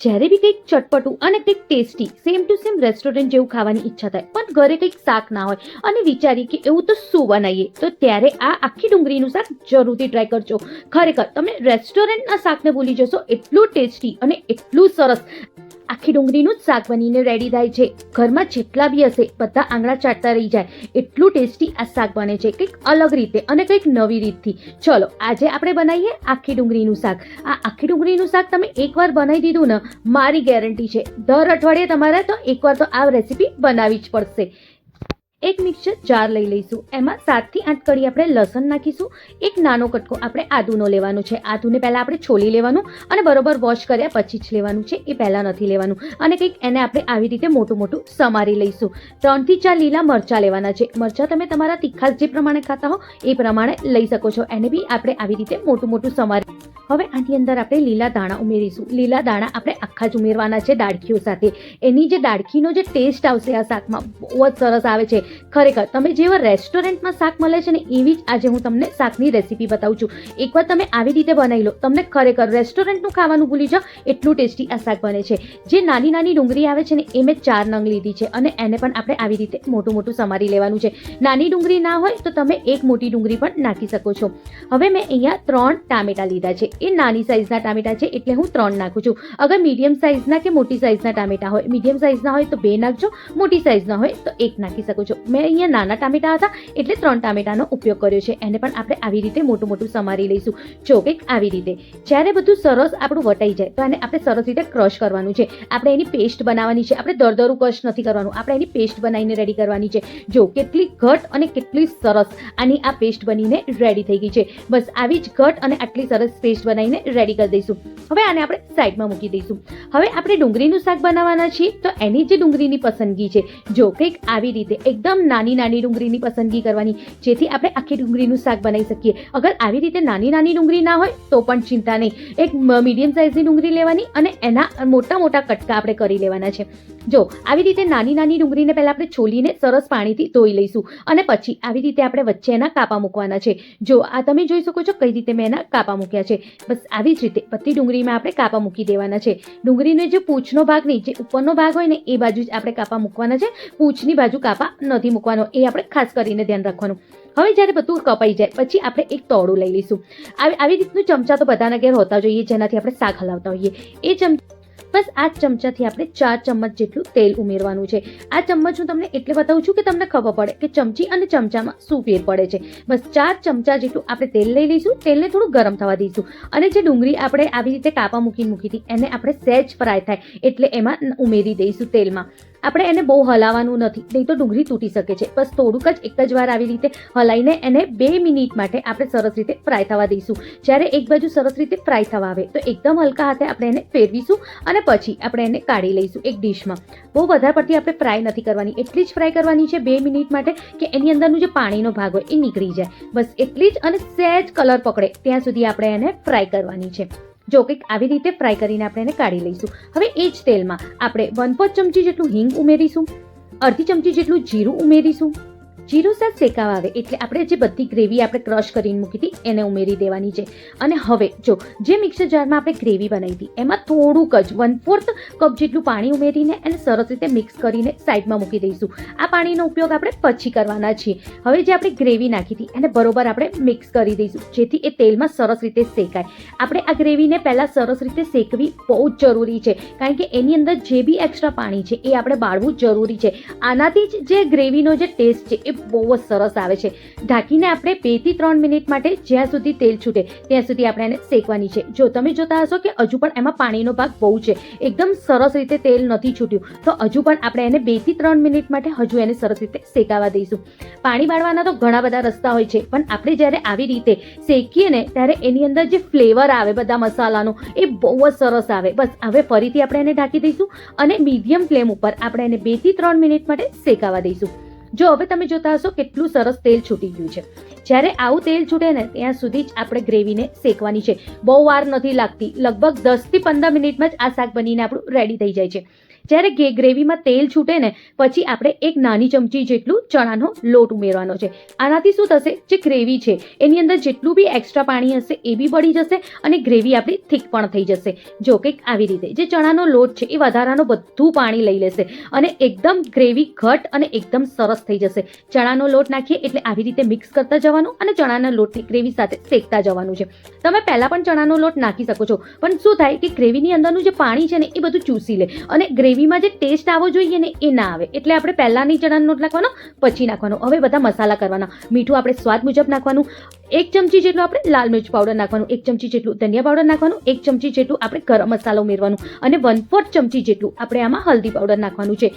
જ્યારે બી કંઈક ચટપટું અને કંઈક tasty same to same restaurant જેવું ખાવાની ઈચ્છા થાય પણ ઘરે કંઈક શાક ના હોય અને વિચારીએ કે એવું તો શું બનાવીએ, તો ત્યારે આ આખી ડુંગળીનું શાક જરૂરથી ટ્રાય કરજો. ખરેખર તમે રેસ્ટોરન્ટના શાકને ભૂલી જશો, એટલું ટેસ્ટી અને એટલું સરસ આખી ડુંગળીનું જ શાક બનીને રેડી થાય છે. ઘરમાં જેટલા બી હશે બધા આંગળા ચાટતા રહી જાય, એટલું ટેસ્ટી આ શાક બને છે, કંઈક અલગ રીતે અને કંઈક નવી રીતથી. ચલો આજે આપણે બનાવીએ આખી ડુંગળીનું શાક. આ આખી ડુંગળીનું શાક તમે એકવાર બનાવી દીધું ને, મારી ગેરંટી છે દર અઠવાડિયે તમારે તો એકવાર તો આ રેસીપી બનાવવી જ પડશે. એક મિક્સર જાર લઈ લઈશું, એમાં 7 થી 8 કળી આપણે લસણ નાખીશું. એક નાનો કટકો આપણે આદુનો લેવાનો છે. આદુને પહેલા આપણે છોલી લેવાનું અને બરોબર વોશ કર્યા પછી જ લેવાનું છે, એ પહેલા નથી લેવાનું. અને કંઈક એને આપણે આવી રીતે મોટું મોટું સમારી લઈશું. 3 થી 4 લીલા મરચાં લેવાના છે. મરચાં તમે તમારા તીખાસ જે પ્રમાણે ખાતા હો એ પ્રમાણે લઈ શકો છો. એને બી આપણે આવી રીતે મોટું મોટું સમારી. હવે આની અંદર આપણે લીલા દાણા ઉમેરીશું. લીલા દાણા આપણે આખા જ ઉમેરવાના છે દાળખીઓ સાથે. એની જે દાળખીનો જે ટેસ્ટ આવશે આ શાકમાં બહુ જ સરસ આવે છે. ખરેખર તમે જેવા રેસ્ટોરન્ટમાં શાક મળે છે ને એવી જ આજે હું તમને શાકની રેસીપી બતાવું છું. એકવાર તમે આવી રીતે બનાવી લો, તમને ખરેખર રેસ્ટોરન્ટનું ખાવાનું ભૂલી જાઓ, એટલું ટેસ્ટી આ શાક બને છે. જે નાની નાની ડુંગળી આવે છે ને એ મેં 4 નંગ લીધી છે અને એને પણ આપણે આવી રીતે મોટું મોટું સમારી લેવાનું છે. નાની ડુંગળી ના હોય તો તમે એક મોટી ડુંગળી પણ નાખી શકો છો. હવે મેં અહીંયા 3 ટામેટા લીધા છે. એ નાની સાઈઝના ટામેટા છે એટલે હું 3 નાખું છું. અગર મીડિયમ સાઈઝના કે મોટી સાઈઝના ટામેટા હોય, મીડિયમ સાઈઝના હોય તો 2 નાખજો, મોટી સાઈઝના હોય તો 1 નાખી શકો છો. મેં અહીંયા નાના ટામેટા હતા એટલે 3 ટામેટાનો ઉપયોગ કર્યો છે. એને પણ આપણે આવી રીતે મોટું મોટું સમારી લઈશું. જો કંઈક આવી રીતે. જ્યારે બધું સરસ આપણું વટાઈ જાય તો એને આપણે સરસ રીતે ક્રશ કરવાનું છે. આપણે એની પેસ્ટ બનાવવાની છે. આપણે દરદરું ક્રશ નથી કરવાનું, આપણે એની પેસ્ટ બનાવીને રેડી કરવાની છે. જો કેટલી ઘટ અને કેટલી સરસ આની આ પેસ્ટ બનીને રેડી થઈ ગઈ છે. બસ આવી જ ઘટ અને આટલી સરસ પેસ્ટ બનાવીને રેડી કરી દઈશું. હવે આને આપણે સાઈડમાં મૂકી દઈશું. હવે આપણે ડુંગળીનું શાક બનાવવાના છીએ તો એની જે ડુંગળીની પસંદગી છે, જો કંઈક આવી રીતે એકદમ નાની નાની ડુંગળીની પસંદગી કરવાની, જેથી આપણે આખી ડુંગળીનું શાક બનાવી શકીએ. અગર આવી રીતે નાની નાની ડુંગળી ના હોય તો પણ ચિંતા નહીં, એક મીડિયમ સાઇઝની ડુંગળી લેવાની અને એના મોટા મોટા કટકા આપણે કરી લેવાના છે. જો આવી રીતે નાની નાની ડુંગળીને પહેલા આપણે છોલીને સરસ પાણીથી ધોઈ લઈશું અને પછી આવી રીતે આપણે વચ્ચે એના કાપા મૂકવાના છે. જો આ તમે જોઈ શકો છો કઈ રીતે મેં એના કાપા મૂક્યા છે. બસ આવી જ રીતે બધી ડુંગળીમાં આપણે કાપા મૂકી દેવાના છે. ડુંગળીનો જે પૂંછનો ભાગ નહીં, જે ઉપરનો ભાગ હોય ને એ બાજુ જ આપણે કાપા મૂકવાના છે. પૂંછની બાજુ કાપા નથી મૂકવાનો, એ આપણે ખાસ કરીને ધ્યાન રાખવાનું. હવે જ્યારે બધું કપાઈ જાય પછી આપણે એક તોડું લઈ લઈશું. આવી રીતનું ચમચા તો બધાના ઘેર હોતા જોઈએ જેનાથી આપણે શાક હલાવતા હોઈએ. એ બસ આ ચમચાથી આપણે 4 ચમચ જેટલું તેલ ઉમેરવાનું છે. આ ચમચ હું તમને એટલે બતાવું છું કે તમને ખબર પડે કે ચમચી અને ચમચામાં શું ફેર પડે છે. બસ 4 ચમચા જેટલું આપણે તેલ લઈ લઈશું. તેલને થોડું ગરમ થવા દઈશું અને જે ડુંગળી આપણે આવી રીતે કાપા મૂકી હતી એને આપણે સહેજ ફ્રાય થાય એટલે એમાં ઉમેરી દઈશું તેલમાં. આપણે એને બહુ હલાવવાનું નથી, નહીં તો ડુંગળી તૂટી શકે છે. બસ થોડુંક જ એક જ વાર આવી રીતે હલાવીને એને 2 મિનિટ માટે આપણે સરસ રીતે ફ્રાય થવા દઈશું. જ્યારે એક બાજુ સરસ રીતે ફ્રાય થવા આવે તો એકદમ હલકા હાથે આપણે એને ફેરવીશું અને પછી આપણે એને કાઢી લઈશું એક ડીશમાં. બહુ વધારે પડતી આપણે ફ્રાય નથી કરવાની, એટલી જ ફ્રાય કરવાની છે 2 મિનિટ માટે કે એની અંદરનું જે પાણીનો ભાગ હોય એ નીકળી જાય. બસ એટલી જ, અને સહેજ કલર પકડે ત્યાં સુધી આપણે એને ફ્રાય કરવાની છે. જો કંઈક આવી રીતે ફ્રાય કરીને આપણે એને કાઢી લઈશું. હવે એ જ તેલમાં આપણે 1/4 ચમચી જેટલું હિંગ ઉમેરીશું, અડધી ચમચી જેટલું જીરું ઉમેરીશું. જીરું શાક શેકાવા આવે એટલે આપણે જે બધી ગ્રેવી આપણે ક્રશ કરીને મૂકી હતી એને ઉમેરી દેવાની છે. અને હવે જો જે મિક્સર જારમાં આપણે ગ્રેવી બનાવી હતી એમાં થોડુંક જ 1/4 કપ જેટલું પાણી ઉમેરીને એને સરસ રીતે મિક્સ કરીને સાઈડમાં મૂકી દઈશું. આ પાણીનો ઉપયોગ આપણે પછી કરવાના છીએ. હવે જે આપણે ગ્રેવી નાખી હતી એને બરોબર આપણે મિક્સ કરી દઈશું જેથી એ તેલમાં સરસ રીતે શેકાય. આપણે આ ગ્રેવીને પહેલાં સરસ રીતે શેકવી બહુ જ જરૂરી છે, કારણ કે એની અંદર જે બી એક્સ્ટ્રા પાણી છે એ આપણે બાળવું જરૂરી છે. આનાથી જ જે ગ્રેવીનો જે ટેસ્ટ છે એ બહુ જ સરસ આવે છે. ઢાંકીને આપણે 2 થી 3 મિનિટ માટે જ્યાં સુધી તેલ છૂટે ત્યાં સુધી આપણે એને શેકવાની છે. જો તમે જોતા હશો કે હજુ પણ એમાં પાણીનો ભાગ બહુ છે, એકદમ સરસ રીતે તેલ નથી છૂટ્યું, તો હજુ પણ આપણે એને 2 થી 3 મિનિટ માટે હજુ એને સરસ રીતે શેકાવા દઈશું. પાણી બાળવાના તો ઘણા બધા રસ્તા હોય છે, પણ આપણે જ્યારે આવી રીતે શેકીએ ને ત્યારે એની અંદર જે ફ્લેવર આવે બધા મસાલાનો એ બહુ જ સરસ આવે. બસ હવે ફરીથી આપણે એને ઢાંકી દઈશું અને મીડિયમ ફ્લેમ ઉપર આપણે એને 2 થી 3 મિનિટ માટે શેકાવા દઈશું. જો હવે તમે જોતા હશો કેટલું સરસ તેલ છૂટી ગયું છે. જ્યારે આવું તેલ છૂટે ને ત્યાં સુધી જ આપણે ગ્રેવીને શેકવાની છે. બહુ વાર નથી લાગતી, લગભગ 10 થી 15 મિનિટમાં જ આ શાક બનીને આપણું રેડી થઈ જાય છે. જ્યારે ગ્રેવીમાં તેલ છૂટે ને પછી આપણે એક નાની ચમચી જેટલું ચણાનો લોટ ઉમેરવાનો છે. આનાથી શું થશે, જે ગ્રેવી છે એની અંદર જેટલું બી એક્સ્ટ્રા પાણી હશે એ બી બળી જશે અને ગ્રેવી આપણી થીક પણ થઈ જશે. જો કંઈક આવી રીતે જે ચણાનો લોટ છે એ વધારાનો બધું પાણી લઈ લેશે અને એકદમ ગ્રેવી ઘટ અને એકદમ સરસ થઈ જશે. ચણાનો લોટ નાખીએ એટલે આવી રીતે મિક્સ કરતા જવાનું અને ચણાના લોટની ગ્રેવી સાથે શેકતા જવાનું છે. તમે પહેલા પણ ચણાનો લોટ નાખી શકો છો, પણ શું થાય કે ગ્રેવીની અંદરનું જે પાણી છે ને એ બધું ચૂસી લે અને ગ્રેવીમાં જે ટેસ્ટ આવવો જોઈએ ને એ ના આવે. એટલે આપણે પહેલાની ચણાનો લોટ નાખવાનો, પછી નાખવાનો. હવે બધા મસાલા કરવાના. મીઠું આપણે સ્વાદ મુજબ નાખવાનું. 1 ચમચી જેટલું આપણે લાલ મિર્ચ પાવડર નાખવાનું, 1 ચમચી જેટલું ધનિયા પાવડર નાખવાનું, 1 ચમચી જેટલું આપણે ગરમ મસાલો ઉમેરવાનું અને 1/4 ચમચી જેટલું આપણે આમાં હલ્દી પાવડર નાખવાનું છે.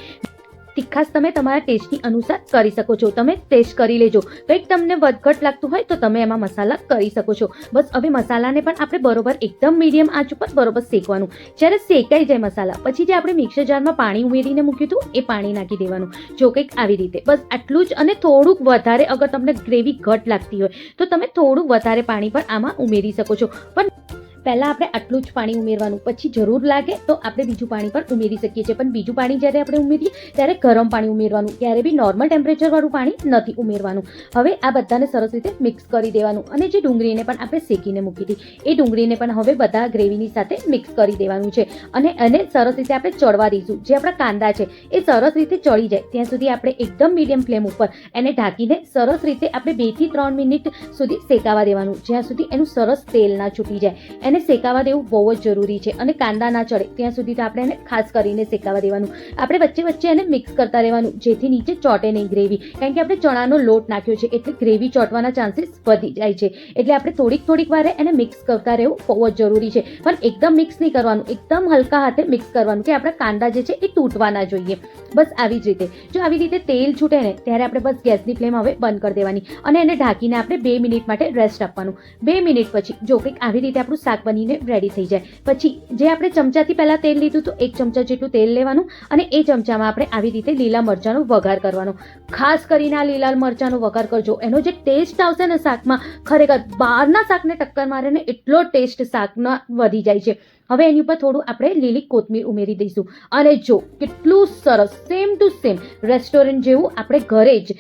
તીખાશ તમે તમારા ટેસ્ટની અનુસાર કરી શકો છો. તમે ટેસ્ટ કરી લેજો. કંઈક તમને વધઘટ લાગતું હોય તો તમે એમાં મસાલા કરી શકો છો. બસ હવે મસાલાને પણ આપણે બરોબર એકદમ મીડિયમ આંચ ઉપર બરોબર શેકવાનું. જ્યારે શેકાઈ જાય મસાલા પછી જે આપણે મિક્સર જારમાં પાણી ઉમેરીને મૂક્યું હતું એ પાણી નાખી દેવાનું. જો કંઈક આવી રીતે બસ આટલું જ. અને થોડુંક વધારે અગર તમને ગ્રેવી ઘટ લાગતી હોય તો તમે થોડું વધારે પાણી પણ આમાં ઉમેરી શકો છો. પણ પહેલાં આપણે આટલું જ પાણી ઉમેરવાનું, પછી જરૂર લાગે તો આપણે બીજું પાણી પણ ઉમેરી શકીએ છીએ. પણ બીજું પાણી જ્યારે આપણે ઉમેરીએ ત્યારે ગરમ પાણી ઉમેરવાનું, ક્યારે બી નોર્મલ ટેમ્પરેચરવાળું પાણી નથી ઉમેરવાનું. હવે આ બધાને સરસ રીતે મિક્સ કરી દેવાનું અને જે ડુંગળીને પણ આપણે શેકીને મૂકી હતી એ ડુંગળીને પણ હવે બધા ગ્રેવીની સાથે મિક્સ કરી દેવાનું છે અને એને સરસ રીતે આપણે ચડવા દઈશું. જે આપણા કાંદા છે એ સરસ રીતે ચડી જાય ત્યાં સુધી આપણે એકદમ મીડિયમ ફ્લેમ ઉપર એને ઢાંકીને સરસ રીતે આપણે 2 થી 3 મિનિટ સુધી શેકાવા દેવાનું, જ્યાં સુધી એનું સરસ તેલ ના છૂટી જાય. એને શેકાવા દેવું બહુ જ જરૂરી છે અને કાંદા ના ચડે ત્યાં સુધી તો આપણે એને ખાસ કરીને શેકાવા દેવાનું. આપણે વચ્ચે વચ્ચે એને મિક્સ કરતા રહેવાનું જેથી નીચે ચોટે નહીં ગ્રેવી, કારણ કે આપણે ચણાનો લોટ નાખ્યો છે એટલે ગ્રેવી ચોટવાના ચાન્સીસ વધી જાય છે. એટલે આપણે થોડીક વારે એને મિક્સ કરતા રહેવું બહુ જ જરૂરી છે. પણ એકદમ મિક્સ નહીં કરવાનું, એકદમ હલકા હાથે મિક્સ કરવાનું કે આપણા કાંદા જે છે એ તૂટવા ના જોઈએ. બસ આવી જ રીતે. જો આવી રીતે તેલ છૂટે ને ત્યારે આપણે બસ ગેસની ફ્લેમ હવે બંધ કરી દેવાની અને એને ઢાંકીને આપણે 2 મિનિટ માટે રેસ્ટ આપવાનું. 2 મિનિટ પછી જો કંઈક આવી રીતે આપણું શાક બનીને રેડી થઈ જાય પછી જે આપણે ચમચાથી પહેલાં તેલ લીધું તો 1 ચમચા જેટલું તેલ લેવાનું અને એ ચમચામાં આપણે આવી રીતે લીલા મરચાંનો વઘાર કરવાનો. ખાસ કરીને આ લીલા મરચાંનો વઘાર કરજો. એનો જે ટેસ્ટ આવશે ને શાકમાં, ખરેખર બહારના શાકને ટક્કર મારે ને એટલો ટેસ્ટ શાકમાં વધી જાય છે. હવે એની ઉપર થોડું આપણે લીલી કોથમીર ઉમેરી દઈશું અને જો કેટલું સરસ સેમ ટુ સેમ રેસ્ટોરન્ટ જેવું આપણે ઘરે જ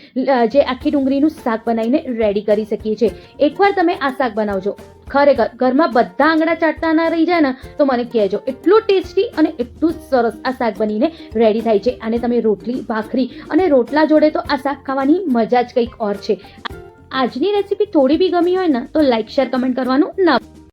જે આખી ડુંગળીનું શાક બનાવીને રેડી કરી શકીએ છીએ. એકવાર તમે આ શાક બનાવજો, ખરેખર ઘરમાં બધા આંગળા ચાટતા ના રહી જાય ને તો મને કહેજો. એટલું ટેસ્ટી અને એટલું સરસ આ શાક બનીને રેડી થાય છે. અને તમે રોટલી, ભાખરી અને રોટલા જોડે તો આ શાક ખાવાની મજા જ કંઈક ઓર છે. આજની રેસીપી થોડી બી ગમી હોય ને તો લાઈક, શેર, કમેન્ટ કરવાનું ના